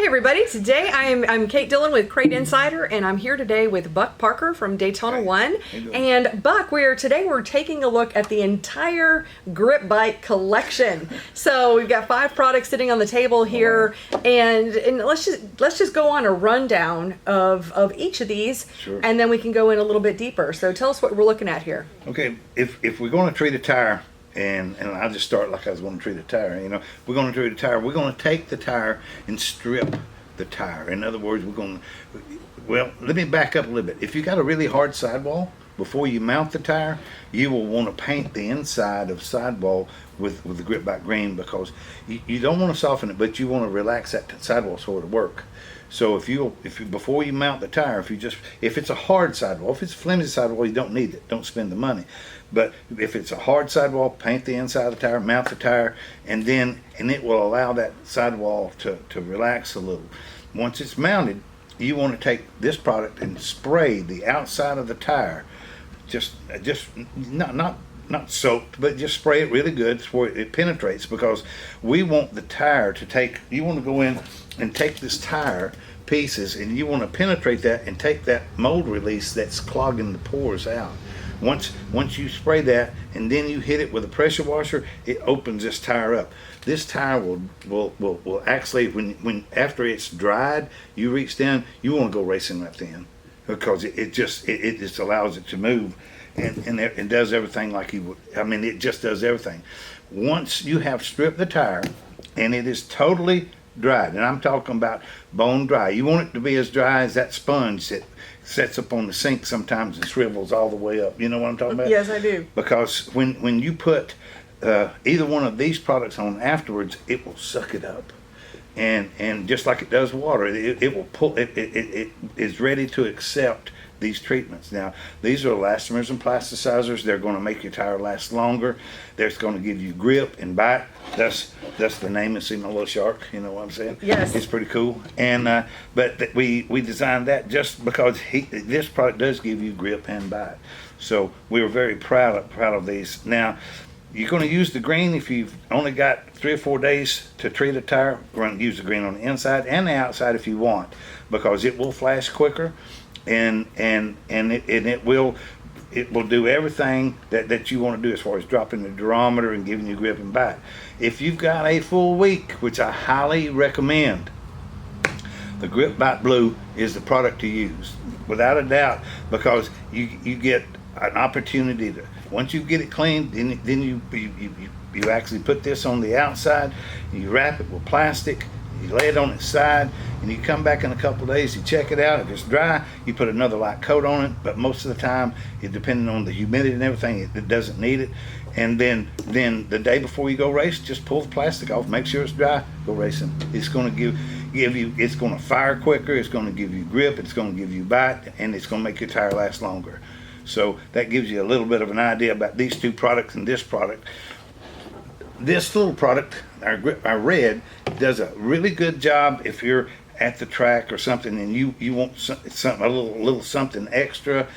everybody, today I'm Kate Dillon with Crate Insider, and I'm here today with Buck Parker from Daytona 1. And Buck, we're taking a look at the entire grip bite collection. So we've got 5 products sitting on the table here, and let's just go on a rundown of each of these, and then we can go in a little bit deeper. So tell us what we're looking at here. Okay, if we're going to treat a tire, and I'll just start like I was going to treat a tire. You know, we're going to treat a tire. We're going to take the tire and strip the tire. In other words, we're going to, well, let me back up a little bit. If you got a really hard sidewall, before you mount the tire, you will want to paint the inside of sidewall with the grip bite green, because you don't want to soften it, but you want to relax that sidewall so it'll work. So if you before you mount the tire, if it's a hard sidewall, if it's a flimsy sidewall, you don't need it. Don't spend the money. But if it's a hard sidewall, paint the inside of the tire, mount the tire, and it will allow that sidewall to relax a little. Once it's mounted, you want to take this product and spray the outside of the tire, just not soaked, but just spray it really good where it penetrates, because we want the tire to take, you want to go in and take this tire pieces, and you want to penetrate that and take that mold release that's clogging the pores out. Once you spray that and then you hit it with a pressure washer, it opens this tire up. This tire will actually, when after it's dried, you reach down, you want to go racing right then, because it just allows it to move, and it does everything like you would. I mean, it just does everything. Once you have stripped the tire and it is totally dried, and I'm talking about bone dry, you want it to be as dry as that sponge that sets up on the sink sometimes and shrivels all the way up. You know what I'm talking about? Yes, I do. Because when you put either one of these products on afterwards, it will suck it up, and just like it does water, it will pull. It is ready to accept these treatments. Now, these are elastomers and plasticizers. They're going to make your tire last longer. They're going to give you grip and bite. That's the name. And see my little shark. You know what I'm saying? Yes. It's pretty cool. And but we designed that just because this product does give you grip and bite. So we were very proud of these. Now, you're going to use the green if you've only got 3 or 4 days to treat a tire. We're going to use the green on the inside and the outside if you want, because it will flash quicker. And it will do everything that you want to do as far as dropping the durometer and giving you grip and bite. If you've got a full week, which I highly recommend, the Grip Bite Blue is the product to use, without a doubt, because you get an opportunity to, once you get it cleaned, then you actually put this on the outside, and you wrap it with plastic. You lay it on its side, and you come back in a couple of days, you check it out. If it's dry, you put another light coat on it, but most of the time, depending on the humidity and everything, it doesn't need it. And then the day before you go race, just pull the plastic off, make sure it's dry, go racing. It's going to give you, it's going to fire quicker, it's going to give you grip, it's going to give you bite, and it's going to make your tire last longer. So that gives you a little bit of an idea about these 2 products and this product. This little product, our red, does a really good job if you're at the track or something and you want a little something extra.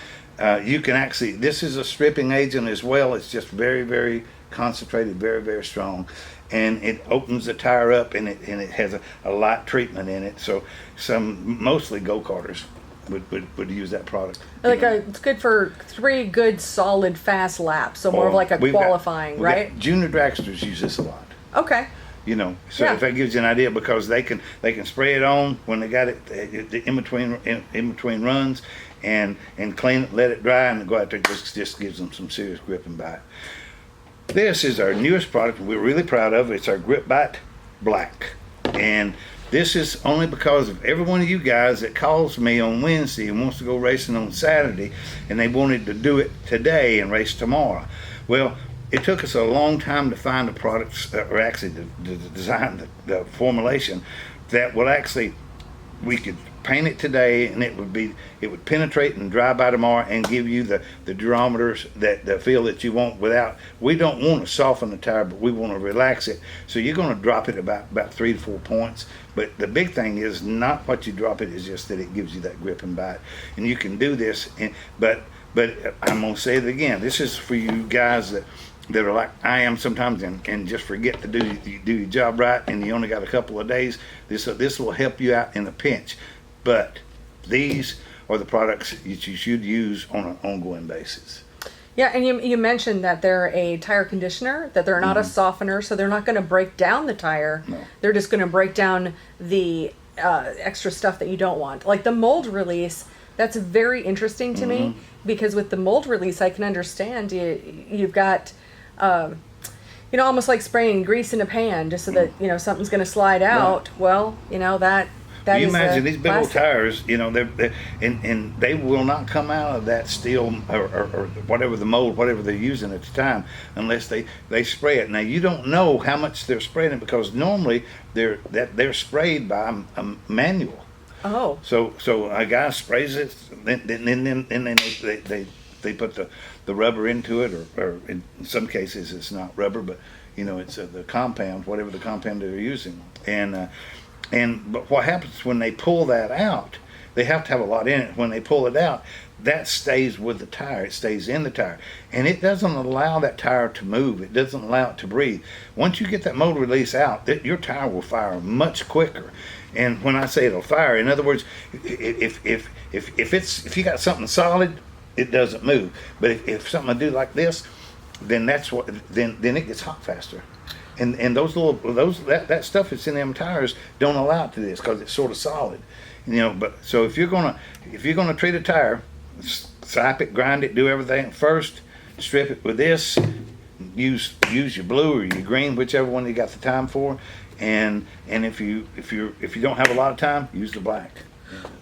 You can actually, this is a stripping agent as well. It's just very, very concentrated, very, very strong, and it opens the tire up, and it has a light treatment in it. So mostly go-karters would use that product. It's good for 3 good solid fast laps, so more of like a qualifying, right? Junior dragsters use this a lot. Okay. You know, so if that gives you an idea, because they can spray it on when they got it in between runs, and clean it, let it dry, and go out there. Just gives them some serious grip and bite. This is our newest product. We're really proud of it. It's our Grip Bite Black, and this is only because of every one of you guys that calls me on Wednesday and wants to go racing on Saturday, and they wanted to do it today and race tomorrow. Well, it took us a long time to find the products, or actually to design the formulation that will actually, we could paint it today, and it would penetrate and dry by tomorrow, and give you the durometers, the feel that you want. We don't want to soften the tire, but we want to relax it. So you're going to drop it about 3 to 4 points. But the big thing is not what you drop it, is just that it gives you that grip and bite. And you can do this, but I'm going to say it again. This is for you guys that that are like I am sometimes and just forget to do your job right, and you only got a couple of days. This will help you out in a pinch. But these are the products that you should use on an ongoing basis. Yeah, and you mentioned that they're a tire conditioner, that they're not a softener, so they're not going to break down the tire. No. They're just going to break down the extra stuff that you don't want. Like the mold release, that's very interesting to me, because with the mold release, I can understand you've got, almost like spraying grease in a pan just so that, something's going to slide out. Right. Well, that you is imagine these big old plastic. tires, they're and they will not come out of that steel or whatever the mold, whatever they're using at the time, unless they spray it. Now you don't know how much they're spraying it, because normally they're sprayed by a manual. Oh. So a guy sprays it, then they put the rubber into it, or in some cases it's not rubber, but it's the compound, whatever the compound they're using, but what happens when they pull that out? They have to have a lot in it. When they pull it out, that stays with the tire. It stays in the tire, and it doesn't allow that tire to move. It doesn't allow it to breathe. Once you get that mold release out, your tire will fire much quicker. And when I say it'll fire, in other words, if you got something solid, it doesn't move. But if something I do like this, then then it gets hot faster. And that stuff that's in them tires don't allow it to this, because it's sort of solid, But so if you're gonna treat a tire, sap it, grind it, do everything first, strip it with this, use your blue or your green, whichever one you got the time for, and if you don't have a lot of time, use the black.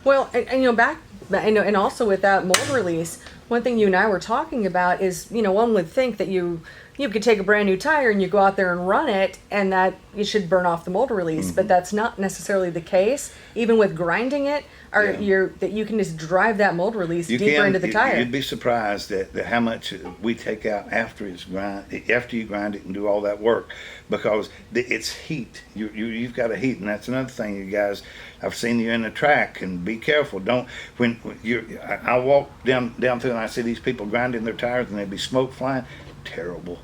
Well, and also with that mold release, one thing you and I were talking about is, one would think that you could take a brand new tire and you go out there and run it, and that you should burn off the mold release, but that's not necessarily the case. Even with grinding it, that you can just drive that mold release deeper into the tire. You'd be surprised at how much we take out after you grind it and do all that work, because it's heat. You've got a heat, and that's another thing, you guys. I've seen you in the track, and be careful. I walk down through and I see these people grinding their tires, and there'd be smoke flying. Terrible.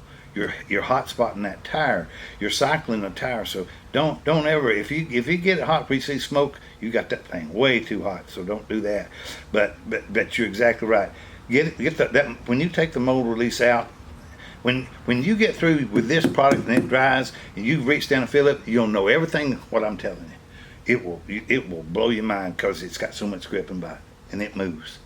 You're hot spotting that tire. You're cycling the tire. So don't ever, if you get it hot, we see smoke, you got that thing way too hot. So don't do that. But you're exactly right. Get that when you take the mold release out. When you get through with this product and it dries, and you reach down and fill it, you'll know everything what I'm telling you. It will blow your mind, because it's got so much grip and bite, and it moves.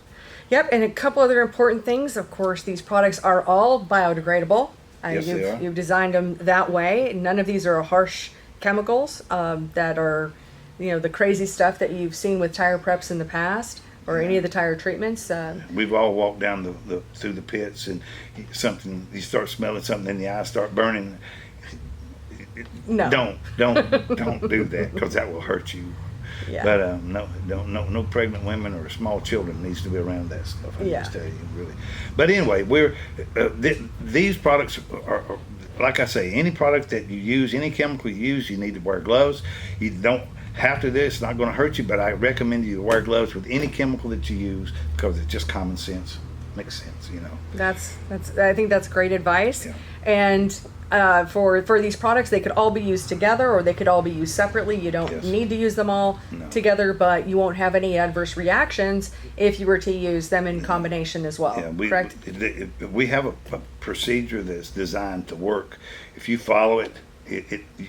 Yep, and a couple other important things. Of course, these products are all biodegradable. Yes, they are. You've designed them that way. None of these are harsh chemicals that are, the crazy stuff that you've seen with tire preps in the past, or any of the tire treatments. We've all walked down through the pits, and you start smelling something, and the eyes start burning. No. Don't do that, because that will hurt you. Yeah. But no pregnant women or small children needs to be around that stuff. I just tell you, really. But anyway, these products are, like I say, any product that you use, any chemical you use, you need to wear gloves. You don't have to do it. It's not going to hurt you, but I recommend you to wear gloves with any chemical that you use, because it's just common sense. Makes sense, I think that's great advice. Yeah. And for these products, they could all be used together, or they could all be used separately. You don't need to use them all together, but you won't have any adverse reactions if you were to use them in combination as well. Yeah, correct? We have a procedure that's designed to work. If you follow it,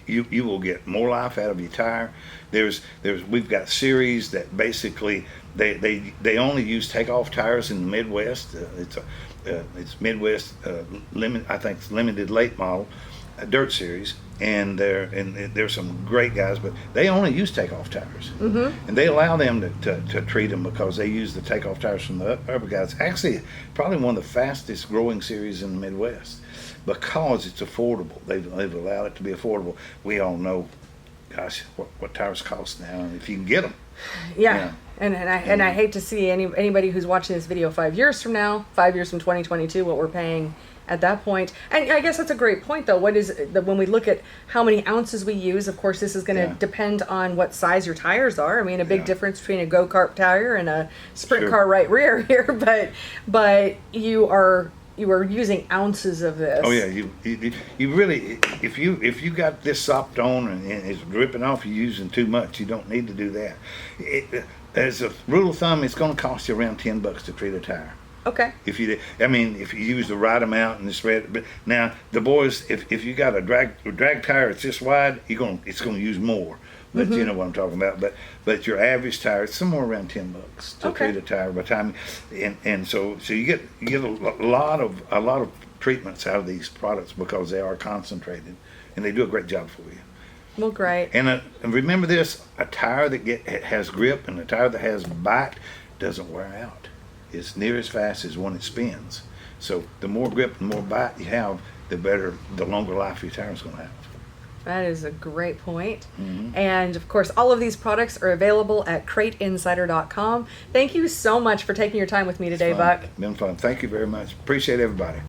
you will get more life out of your tire. We've got series that basically they only use takeoff tires in the Midwest. It's Midwest I think it's limited late model dirt series, and there's some great guys, but they only use takeoff tires, and they allow them to treat them, because they use the takeoff tires from the upper guys. Actually, probably one of the fastest growing series in the Midwest, because it's affordable. They've allowed it to be affordable. We all know, gosh, what tires cost now, and if you can get them. Yeah. And I hate to see anybody who's watching this video 5 years from now, 5 years from 2022, what we're paying at that point. And I guess that's a great point, though. When we look at how many ounces we use, of course, this is going to depend on what size your tires are. I mean, a big difference between a go-kart tire and a sprint car right rear here, but you are you were using ounces of this. Oh yeah, you really, if you got this sopped on and it's dripping off, you're using too much. You don't need to do that. As a rule of thumb, it's going to cost you around $10 to treat a tire. Okay. If you use the right amount and it's red. But now the boys, if you got a drag tire that's this wide, it's going to use more. But you know what I'm talking about. But your average tire is somewhere around $10 to treat a tire by the time, and so you get a lot of treatments out of these products because they are concentrated and they do a great job for you. Well, great. And remember this: a tire that has grip and a tire that has bite doesn't wear out. It's near as fast as when it spins. So the more grip and more bite you have, the longer life your tire is going to have. That is a great point. And of course, all of these products are available at CrateInsider.com. Thank you so much for taking your time with me today, Buck. Been fun. Thank you very much. Appreciate everybody.